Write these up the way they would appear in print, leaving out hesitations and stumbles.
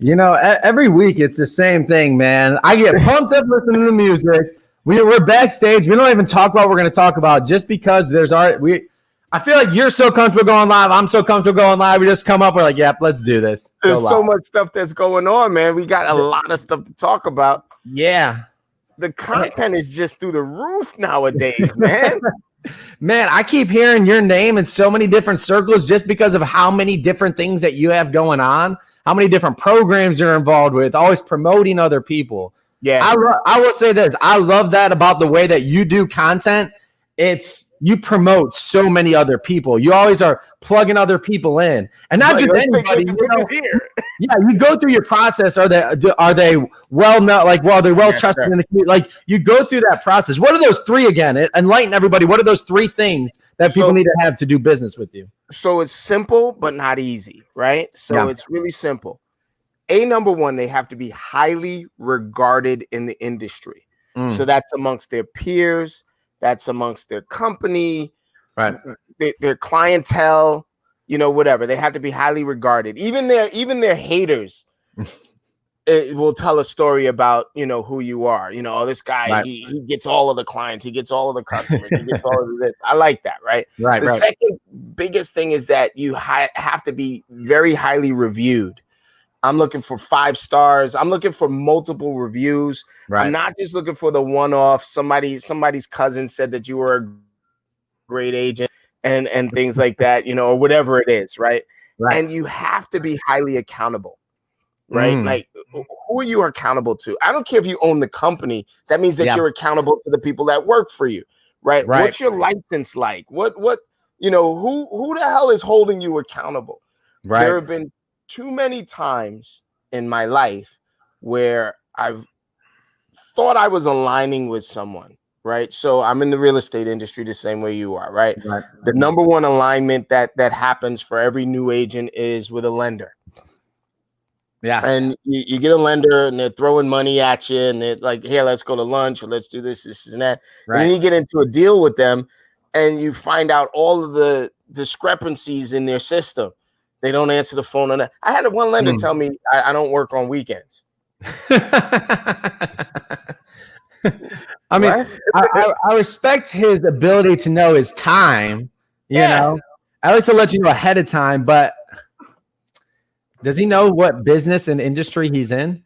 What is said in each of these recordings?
Every week it's the same thing, man. I get pumped up listening to the music. We're backstage. We don't even talk about what we're going to talk about just because I feel like you're so comfortable going live. I'm so comfortable going live. We just come up. We're like, yep, let's do this. There's so much stuff that's going on, man. We got a lot of stuff to talk about. Yeah. The content is just through the roof nowadays, man. Man, I keep hearing your name in so many different circles just because of how many different things that you have going on, how many different programs you're involved with, always promoting other people. Yeah. I will say this. I love that about the way that you do content. You promote so many other people. You always are plugging other people in, and not just anybody. Yeah, you go through your process. Are they well known? Like, well, they're well trusted in the community. Like, you go through that process. What are those three again? Enlighten everybody. What are those three things that people need to have to do business with you? So it's simple, but not easy, right? So it's really simple. Number one, they have to be highly regarded in the industry. So that's amongst their peers. That's amongst their company, right? Their clientele, whatever. They have to be highly regarded. Even their haters will tell a story about, who you are. This guy, right. he gets all of the clients. He gets all of the customers. He gets all of this. I like that, right? Right. The second biggest thing is that you have to be very highly reviewed. I'm looking for 5 stars. I'm looking for multiple reviews. Right. I'm not just looking for the one-off. Somebody's cousin said that you were a great agent and things like that, or whatever it is, right? And you have to be highly accountable, right? Like, who are you accountable to? I don't care if you own the company. That means that you're accountable to the people that work for you, right? What's your license like? What who the hell is holding you accountable? Right. There have been too many times in my life where I've thought I was aligning with someone, right? So I'm in the real estate industry the same way you are, right? The number one alignment that happens for every new agent is with a lender. Yeah. And you get a lender and they're throwing money at you and they're like, here, let's go to lunch or let's do this and that. Right. And then you get into a deal with them and you find out all of the discrepancies in their system. They don't answer the phone. I had one lender tell me I don't work on weekends. I mean, I respect his ability to know his time, you know, at least to let you know ahead of time. But does he know what business and industry he's in?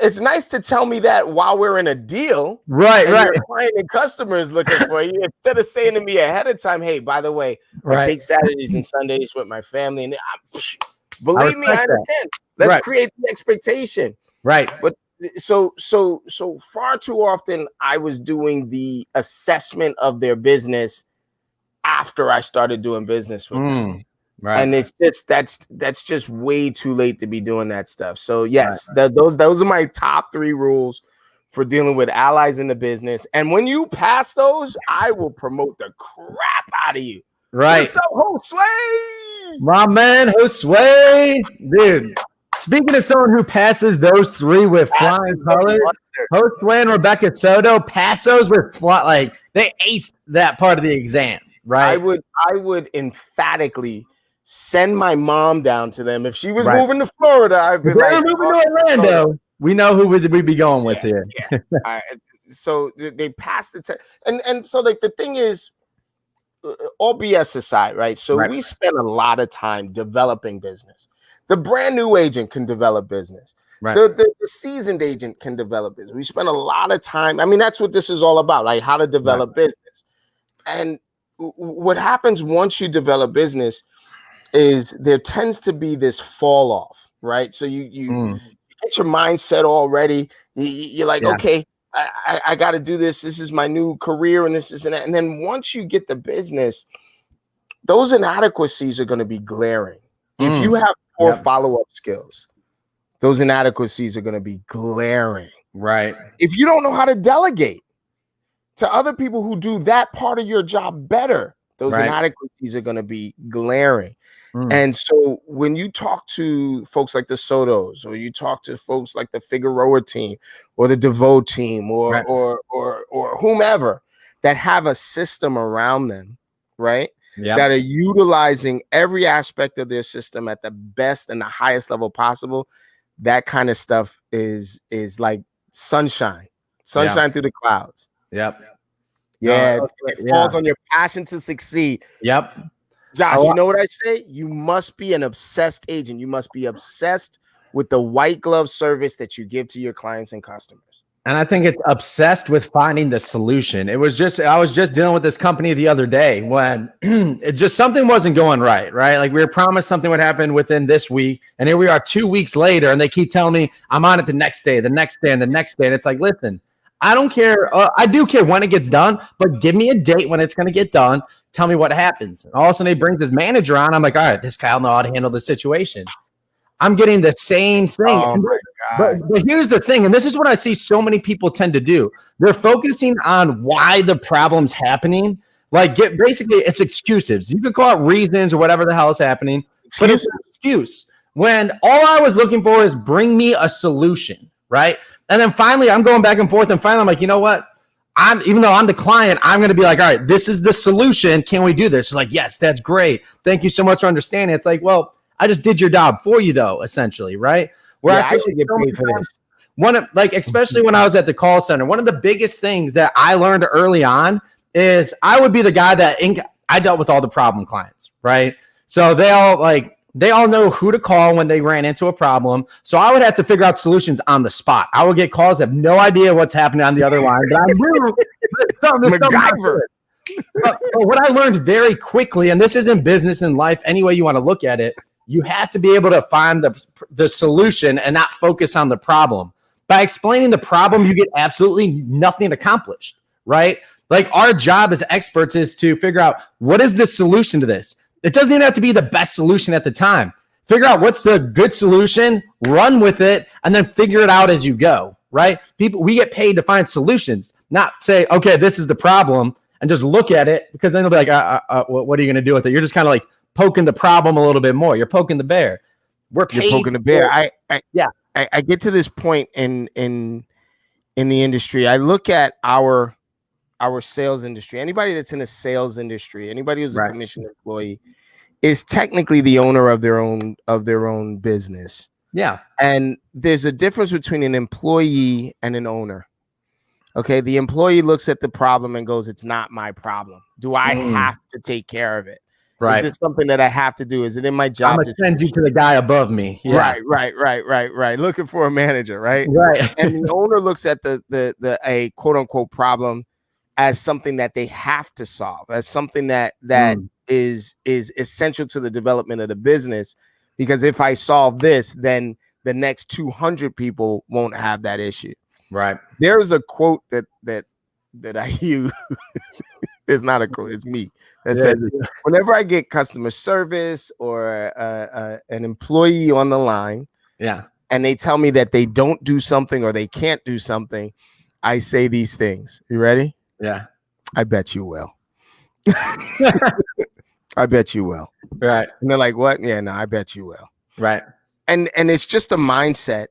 It's nice to tell me that while we're in a deal. Right. Your client and customer is looking for you. Instead of saying to me ahead of time, hey, by the way, I take Saturdays and Sundays with my family. And believe me, I understand. Let's create the expectation. Right. But so far too often I was doing the assessment of their business after I started doing business with them. Right. And it's just that's just way too late to be doing that stuff. So yes, those are my top 3 rules for dealing with allies in the business. And when you pass those, I will promote the crap out of you. Right. What's up, Josue? My man, Josue. Dude, speaking of someone who passes those 3 with flying colors, Josue and Rebecca Soto pass those with they aced that part of the exam, right? I would emphatically send my mom down to them. If she was moving to Florida, I'd be like, moving to Orlando. We know who we'd be going with here. So they passed the test. And so like the thing is, all BS aside, right? So we spend a lot of time developing business. The brand new agent can develop business. Right. The seasoned agent can develop business. We spend a lot of time. I mean, that's what this is all about, like how to develop business. And what happens once you develop business is there tends to be this fall off, right? So you get your mindset already. You're like, okay, I got to do this. This is my new career, and this is that. And then once you get the business, those inadequacies are going to be glaring. If you have poor follow-up skills, those inadequacies are going to be glaring. Right. If you don't know how to delegate to other people who do that part of your job better, those inadequacies are going to be glaring. And so when you talk to folks like the Sotos, or you talk to folks like the Figueroa team or the DeVoe team or whomever that have a system around them, right? That are utilizing every aspect of their system at the best and the highest level possible, that kind of stuff is like sunshine through the clouds. Yep. Yeah, it falls on your passion to succeed. Yep. Josh, you know what I say? You must be an obsessed agent. You must be obsessed with the white glove service that you give to your clients and customers. And I think it's obsessed with finding the solution. I was just dealing with this company the other day when it just something wasn't going right? Like we were promised something would happen within this week. And here we are 2 weeks later and they keep telling me I'm on it the next day, the next day, and the next day. And it's like, listen, I don't care. I do care when it gets done, but give me a date when it's going to get done. Tell me what happens. And all of a sudden he brings his manager on. I'm like, all right, this guy will know how to handle the situation. I'm getting the same thing. Oh my God. But here's the thing, and this is what I see so many people tend to do. They're focusing on why the problem's happening. Like, basically, it's excuses. You could call it reasons or whatever the hell is happening, but it's an excuse. When all I was looking for is bring me a solution, right? And then finally, I'm going back and forth, and finally, I'm like, you know what? Even though I'm the client, I'm going to be like, all right, this is the solution. Can we do this? Like, yes, that's great. Thank you so much for understanding. It's like, well, I just did your job for you, though, essentially, right? Where I should get paid for this. Especially when I was at the call center, one of the biggest things that I learned early on is I would be the guy that I dealt with all the problem clients, right? So they all know who to call when they ran into a problem. So I would have to figure out solutions on the spot. I would get calls, have no idea what's happening on the other line, but I knew MacGyver. But what I learned very quickly, and this isn't business and life, any way you want to look at it, you have to be able to find the solution and not focus on the problem. By explaining the problem, you get absolutely nothing accomplished, right? Like our job as experts is to figure out what is the solution to this. It doesn't even have to be the best solution at the time. Figure out what's the good solution, run with it, and then figure it out as you go, right? We get paid to find solutions, not say, okay, this is the problem, and just look at it, because then they'll be like, what are you going to do with it? You're just kind of like poking the problem a little bit more. You're poking the bear. You're poking the bear. I get to this point in the industry. I look at our sales industry. Anybody that's in a sales industry, anybody who's a commission employee, is technically the owner of their own business. Yeah. And there's a difference between an employee and an owner. Okay, the employee looks at the problem and goes, "It's not my problem. Do I have to take care of it? Right. Is it something that I have to do? Is it in my job? I'm gonna send you to the guy above me." Yeah. Right. Looking for a manager, right? Right. And the owner looks at the a quote unquote problem as something that they have to solve, as something that is essential to the development of the business. Because if I solve this, then the next 200 people won't have that issue. Right. There's a quote that I use. It's not a quote, it's me. That says, whenever I get customer service or an employee on the line, and they tell me that they don't do something or they can't do something, I say these things. You ready? Yeah. I bet you will. I bet you will. Right. And they're like, what? Yeah, no, I bet you will. Right. And it's just a mindset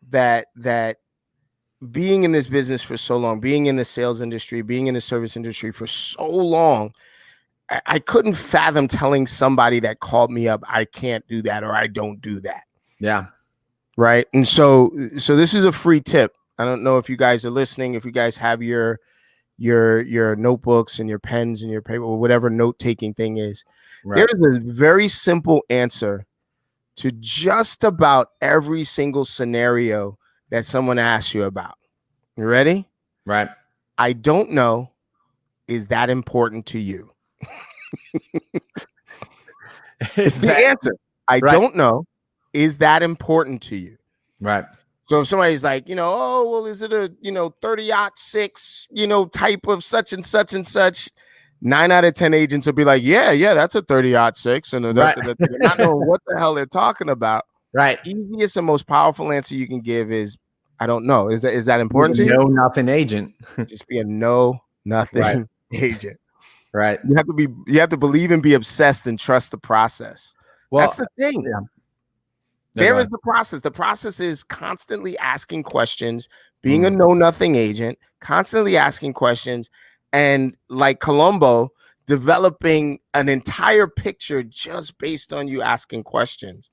that being in this business for so long, being in the sales industry, being in the service industry for so long, I couldn't fathom telling somebody that called me up, I can't do that or I don't do that. Yeah. Right. And so this is a free tip. I don't know if you guys are listening, if you guys have your notebooks and your pens and your paper or whatever note-taking thing is. Right. There is a very simple answer to just about every single scenario that someone asks you about. You ready? Right. I don't know. Is that important to you? It's the answer. I don't know. Is that important to you? Right. So if somebody's like, oh, well, is it a, 30-06, type of such and such and such? 9 out of 10 agents will be like, yeah, that's a 30-06. And they're not knowing what the hell they're talking about. Right. Easiest and most powerful answer you can give is, I don't know. Is that important to you? No nothing agent. Just be a no nothing agent. Right. You have to believe and be obsessed and trust the process. Well, that's the thing. Yeah. There is the process. The process is constantly asking questions, being a know nothing agent, constantly asking questions, and like Columbo, developing an entire picture just based on you asking questions.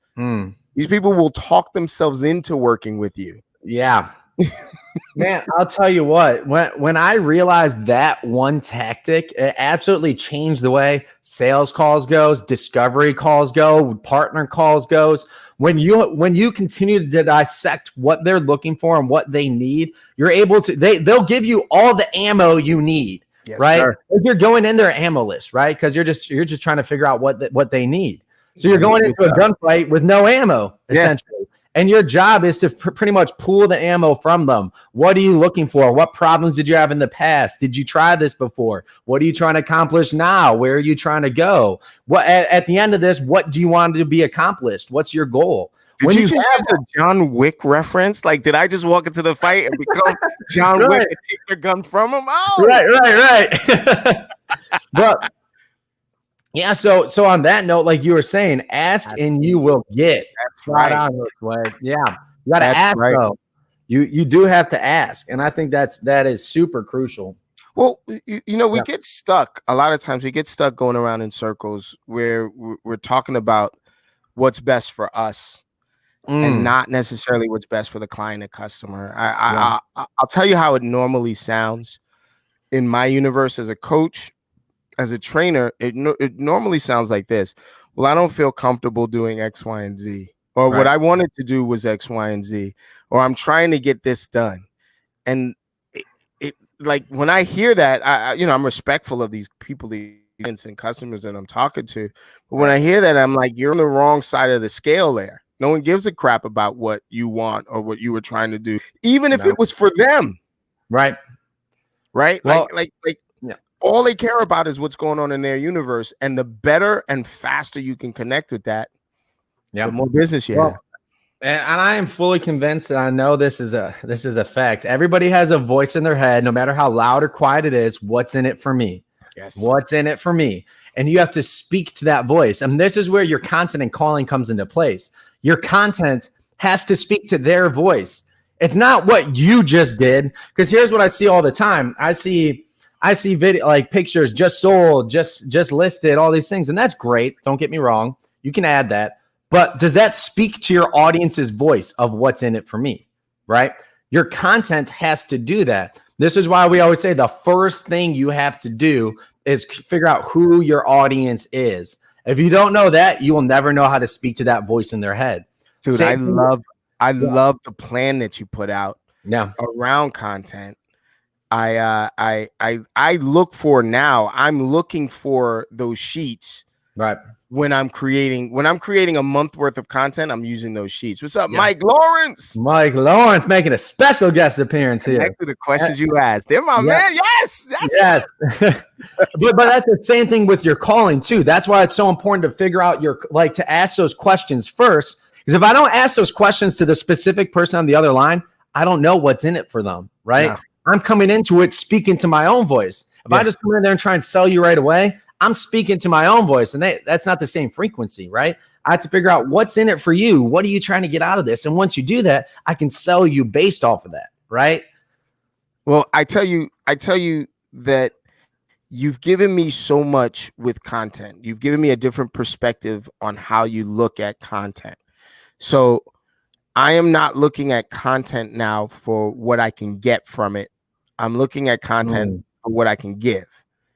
These people will talk themselves into working with you. Yeah. Man, I'll tell you what, when I realized that one tactic, it absolutely changed the way sales calls goes, discovery calls go, partner calls goes. When you continue to dissect what they're looking for and what they need, you're able to they'll give you all the ammo you need, Yes, right? sir. You're going in their ammo list, right? Because you're just trying to figure out what they need. So you're going into a gunfight with no ammo, essentially. And your job is to pretty much pull the ammo from them. What are you looking for? What problems did you have in the past? Did you try this before? What are you trying to accomplish now? Where are you trying to go? What at the end of this, what do you want to be accomplished? What's your goal? Did you just use a John Wick reference? Like, did I just walk into the fight and become John Wick and take their gun from him? Oh, right. But yeah, so on that note, like you were saying, ask and you will get. That's right. Yeah, you got to ask though. You do have to ask, and I think that is super crucial. Well, we get stuck a lot of times. We get stuck going around in circles where we're talking about what's best for us and not necessarily what's best for the client and customer. I'll tell you how it normally sounds in my universe as a coach. As a trainer, it normally sounds like this. Well, I don't feel comfortable doing X, Y, and Z. Or what I wanted to do was X, Y, and Z. Or I'm trying to get this done. And it like when I hear that, I'm respectful of these people, these and customers that I'm talking to. But when I hear that, I'm like, you're on the wrong side of the scale there. No one gives a crap about what you want or what you were trying to do, even if it was for them. Right. Well, like all they care about is what's going on in their universe, and the better and faster you can connect with that, the more business you have. And I am fully convinced, and I know this is a fact. Everybody has a voice in their head, no matter how loud or quiet it is. What's in it for me? Yes. What's in it for me? And you have to speak to that voice. And this is where your content and calling comes into place. Your content has to speak to their voice. It's not what you just did. Because here's what I see all the time. I see video, like pictures just sold, just listed, all these things. And that's great. Don't get me wrong. You can add that. But does that speak to your audience's voice of what's in it for me? Right? Your content has to do that. This is why we always say the first thing you have to do is figure out who your audience is. If you don't know that, you will never know how to speak to that voice in their head. Dude, I love the plan that you put out around content. I look for now. I'm looking for those sheets. Right. When I'm creating a month worth of content, I'm using those sheets. What's up, Mike Lawrence? Mike Lawrence making a special guest appearance here. Back to the questions you asked. They're my man. Yes. but that's the same thing with your calling too. That's why it's so important to figure out to ask those questions first. Because if I don't ask those questions to the specific person on the other line, I don't know what's in it for them. Right. No. I'm coming into it speaking to my own voice. If I just come in there and try and sell you right away, I'm speaking to my own voice, and that's not the same frequency, right? I have to figure out what's in it for you. What are you trying to get out of this? And once you do that, I can sell you based off of that, right? Well, I tell you that you've given me so much with content. You've given me a different perspective on how you look at content. So I am not looking at content now for what I can get from it. I'm looking at content for what I can give.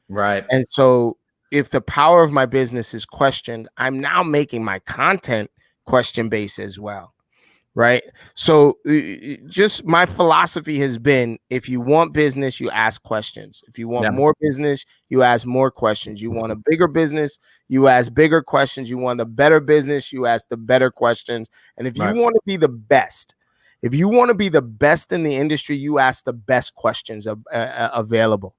Right. And so if the power of my business is questioned, I'm now making my content question-based as well. Right. So just my philosophy has been, if you want business, you ask questions. If you want more business, you ask more questions. You want a bigger business, you ask bigger questions. You want a better business, you ask the better questions. And if you want to be the best, in the industry, you ask the best questions available.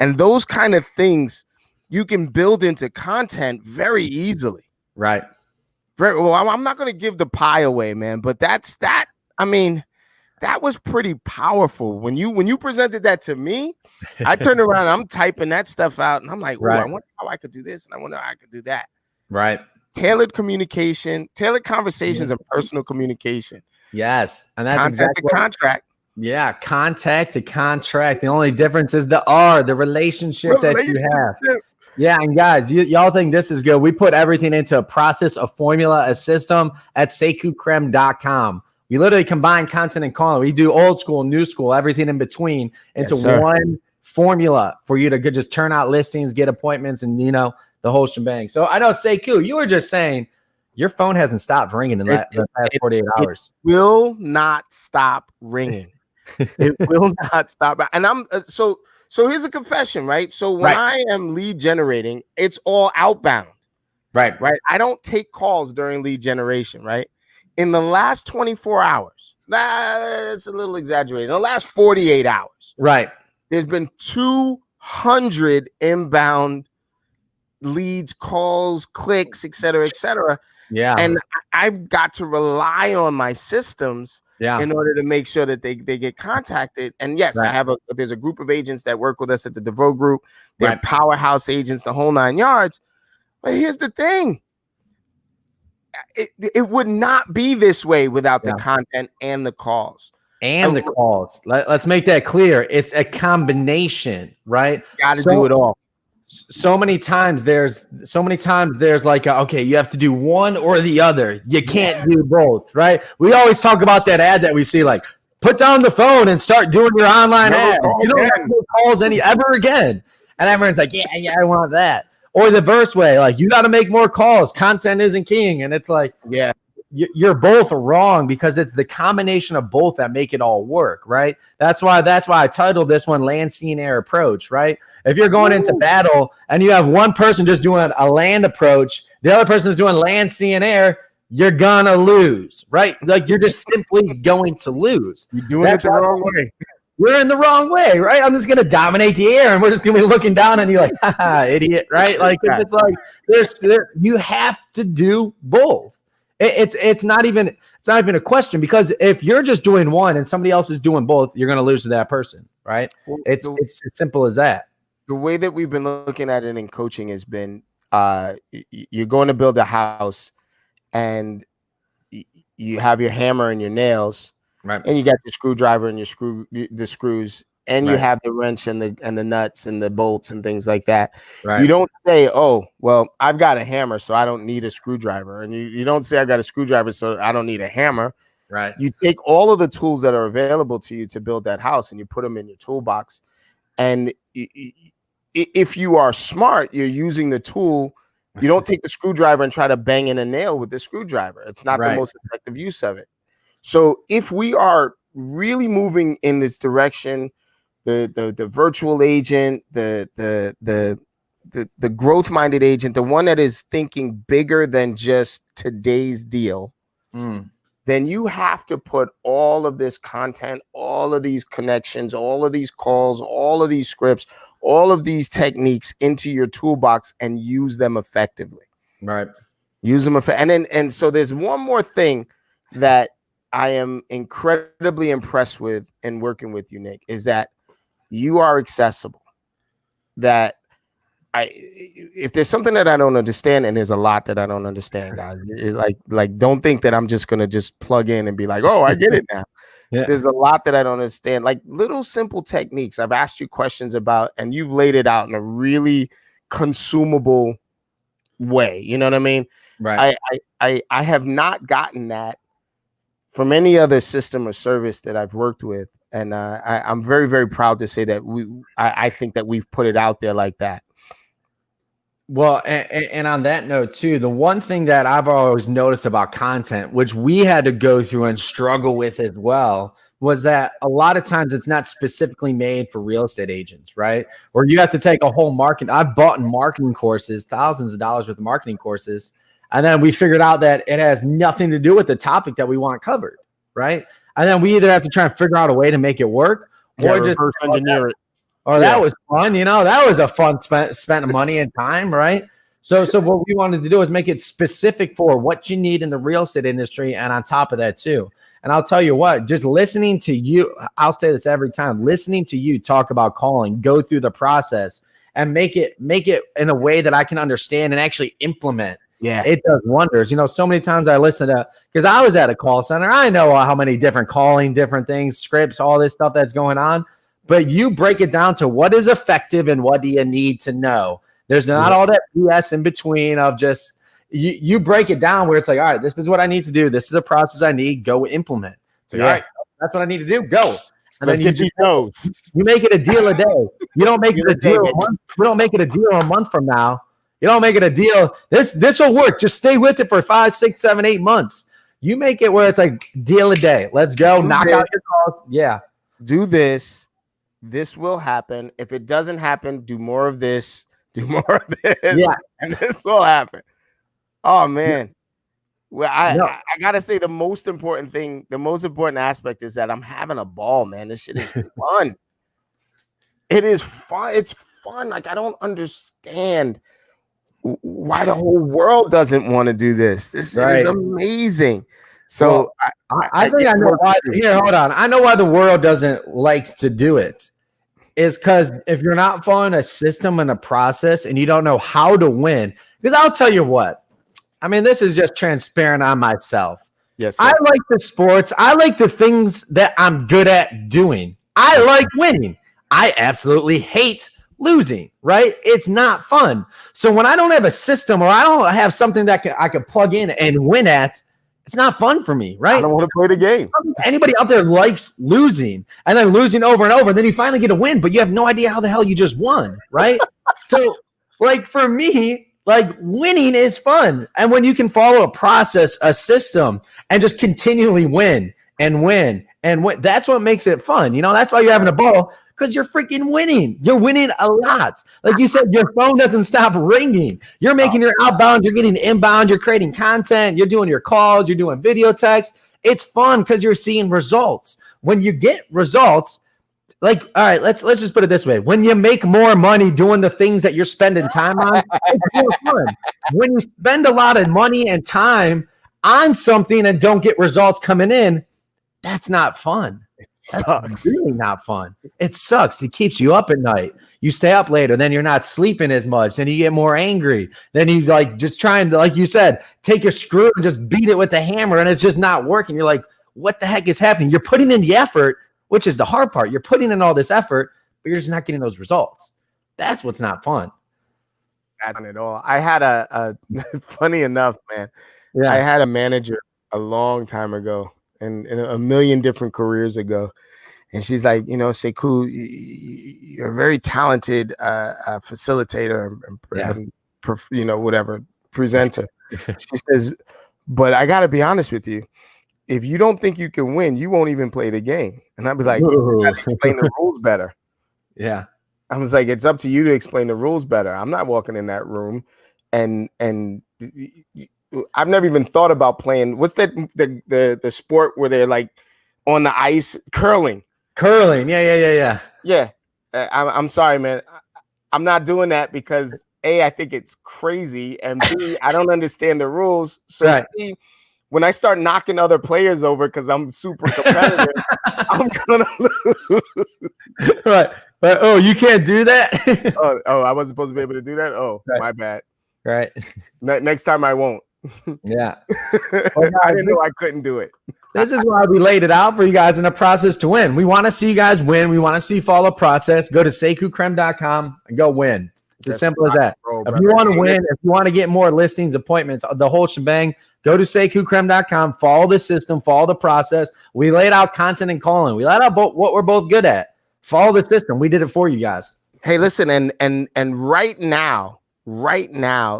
And those kind of things you can build into content very easily. Right. Very well. I'm not going to give the pie away, man, but that was pretty powerful. When you presented that to me, I turned around, I'm typing that stuff out, and I'm like, I wonder how I could do this, and I wonder how I could do that. Right. Tailored communication, tailored conversations, and personal communication. Yes. And that's exactly what contract. Yeah, contact to contract. The only difference is the R, the relationship that you have. Yeah, and guys, y'all think this is good. We put everything into a process, a formula, a system at SekouCreme.com. We literally combine content and calling. We do old school, new school, everything in between into one formula for you to just turn out listings, get appointments, and the whole shebang. So I know, Sekou, you were just saying your phone hasn't stopped ringing in the past 48 hours. It will not stop ringing. It will not stop. And I'm so here's a confession, right? So when I am lead generating, it's all outbound. Right. I don't take calls during lead generation, right? In the last 24 hours, that's a little exaggerated. In the last 48 hours, right, there's been 200 inbound leads, calls, clicks, et cetera, et cetera. Yeah. And I've got to rely on my systems in order to make sure that they get contacted. And yes, there's a group of agents that work with us at the DeVoe Group. They're powerhouse agents, the whole 9 yards. But here's the thing. It would not be this way without the content and the calls. Let's make that clear. It's a combination, right? Got to do it all. So many times there's like, okay, you have to do one or the other. You can't do both, right? We always talk about that ad that we see, like, put down the phone and start doing your online ad. You don't have to do calls ever again. And everyone's like, yeah, I want that. Or the verse way, like, you got to make more calls. Content isn't king. And it's like, you're both wrong, because it's the combination of both that make it all work, right? That's why I titled this one Land, Sea, and Air Approach, right? If you're going into battle and you have one person just doing a land approach, the other person is doing land, sea, and air, you're gonna lose, right? Like, you're just simply going to lose. You're doing it the wrong way. We're in the wrong way, right? I'm just gonna dominate the air, and we're just gonna be looking down on you like, haha, idiot, right? Like, it's like you have to do both. It's not even a question, because if you're just doing one and somebody else is doing both, you're gonna lose to that person, right? It's as simple as that. The way that we've been looking at it in coaching has been, you're going to build a house, and you have your hammer and your nails, right? And you got your screwdriver and the screws, and you have the wrench and the nuts and the bolts and things like that. Right. You don't say, oh, well, I've got a hammer, so I don't need a screwdriver. And you don't say, I've got a screwdriver, so I don't need a hammer. Right. You take all of the tools that are available to you to build that house, and you put them in your toolbox. And if you are smart, you're using the tool. You don't take the screwdriver and try to bang in a nail with the screwdriver. It's not the most effective use of it. So if we are really moving in this direction, the virtual agent, the growth-minded agent, the one that is thinking bigger than just today's deal, then you have to put all of this content, all of these connections, all of these calls, all of these scripts, all of these techniques into your toolbox and use them effectively. Right. Use them and so there's one more thing that I am incredibly impressed with in working with you, Nick, is that you are accessible. That if there's something that I don't understand, and there's a lot that I don't understand, guys, like don't think that I'm just gonna just plug in and be like, oh, I get it now. There's a lot that I don't understand, like little simple techniques I've asked you questions about, and you've laid it out in a really consumable way. You know what I mean? Right. I have not gotten that from any other system or service that I've worked with, and I'm very, very proud to say that I think that we've put it out there like that. Well, and on that note too, the one thing that I've always noticed about content, which we had to go through and struggle with as well, was that a lot of times it's not specifically made for real estate agents, right? Or you have to take a whole marketing. I've bought marketing courses, thousands of dollars worth of marketing courses, and then we figured out that it has nothing to do with the topic that we want covered, right? And then we either have to try and figure out a way to make it work, or just reverse engineer it. Oh, that was fun. That was a fun spent money and time, right? So what we wanted to do is make it specific for what you need in the real estate industry, and on top of that too. And I'll tell you what, just listening to you, I'll say this every time, listening to you talk about calling, go through the process, and make it in a way that I can understand and actually implement. Yeah, it does wonders. So many times I listen to, because I was at a call center, I know how many different calling, different things, scripts, all this stuff that's going on. But you break it down to what is effective and what do you need to know. There's not all that BS in between of just you break it down where it's like, all right, this is what I need to do. This is the process I need. Go implement. It's like, all right, that's what I need to do. Go. And Let's then get these notes. You make it a deal a day. You don't make it a deal a month. You don't make it a deal a month from now. You don't make it a deal. This will work. Just stay with it for 5, 6, 7, 8 months. You make it where it's like deal a day. Let's go. Knock out your calls. Yeah. Do this. This will happen. If it doesn't happen, do more of this. Do more of this. Yeah. And this will happen. Oh man. Well, I gotta say the most important aspect is that I'm having a ball, man. This shit is fun. It is fun. It's fun. Like I don't understand why the whole world doesn't want to do this. This is amazing. So I think I know why. Here, hold on. I know why the world doesn't like to do it. Is because if you're not following a system and a process and you don't know how to win, because I'll tell you what. I mean, this is just transparent on myself. Yes, sir. I like the sports. I like the things that I'm good at doing. I like winning. I absolutely hate losing, right? It's not fun. So when I don't have a system or I don't have something that I could plug in and win at, it's not fun for me, right? I don't want to play the game. Anybody out there likes losing and then losing over and over, and then you finally get a win, but you have no idea how the hell you just won, right? So like for me, like winning is fun. And when you can follow a process, a system, and just continually win and win and win, that's what makes it fun. You know, that's why you're having a ball, because you're freaking winning. You're winning a lot. Like you said, your phone doesn't stop ringing. You're making your outbound, you're getting inbound, you're creating content, you're doing your calls, you're doing video text. It's fun because you're seeing results. When you get results, like, all right, let's just put it this way. When you make more money doing the things that you're spending time on, it's more fun. When you spend a lot of money and time on something and don't get results coming in, that's not fun. That's really not fun. It sucks. It keeps you up at night. You stay up later, then you're not sleeping as much, then you get more angry. Then you like just trying to, like you said, take a screw and just beat it with the hammer and it's just not working. You're like, what the heck is happening? You're putting in the effort, which is the hard part. You're putting in all this effort, but you're just not getting those results. That's what's not fun. Not at all. I had a funny enough, man. Yeah. I had a manager a long time ago and a million different careers ago. And she's like, you know, Sekou, you're a very talented facilitator and you know, whatever, presenter. She says, but I got to be honest with you. If you don't think you can win, you won't even play the game. And I'd be like, you gotta explain the rules better. Yeah. I was like, it's up to you to explain the rules better. I'm not walking in that room. And I've never even thought about playing. What's that the sport where they're like on the ice curling? Curling. Yeah. Yeah. I'm sorry, man. I'm not doing that because A, I think it's crazy. And B, I don't understand the rules. So C, when I start knocking other players over because I'm super competitive, I'm gonna lose. Right. But you can't do that. oh, I wasn't supposed to be able to do that. Oh, my bad. Right. Next time I won't. Yeah. I didn't know I couldn't do it. This is why we laid it out for you guys in a process to win. We want to see you guys win. We want to see follow process. Go to SekouCreme.com and go win. It's as simple as that. If you want to win, if you want to get more listings, appointments, the whole shebang, go to SekouCreme.com, follow the system, follow the process. We laid out content and calling. We laid out what we're both good at. Follow the system. We did it for you guys. Hey, listen, and right now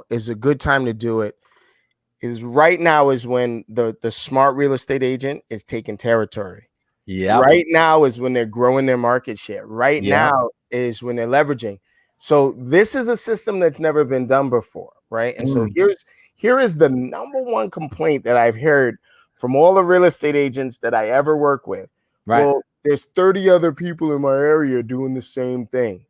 is a good time to do it. Right now is when the smart real estate agent is taking territory. Yeah. Right now is when they're growing their market share. Right now is when they're leveraging. So this is a system that's never been done before, right? And so here is the number one complaint that I've heard from all the real estate agents that I ever work with. Right. Well, there's 30 other people in my area doing the same thing.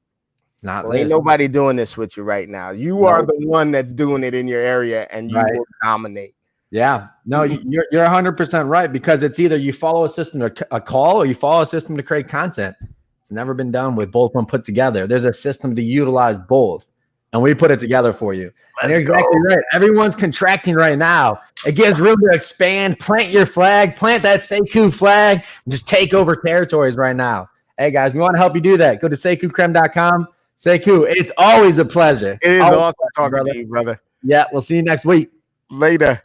Ain't nobody doing this with you right now. You are the one that's doing it in your area, and you will dominate. Yeah. No, you're 100% right, because it's either you follow a system to a call or you follow a system to create content. It's never been done with both of them put together. There's a system to utilize both, and we put it together for you. And you're exactly right. Everyone's contracting right now. It gives room to expand. Plant your flag. Plant that Sekou flag. And just take over territories right now. Hey, guys, we want to help you do that. Go to SekouCreme.com. Sekou, it's always a pleasure. It is awesome talking to you, brother. Yeah, we'll see you next week. Later.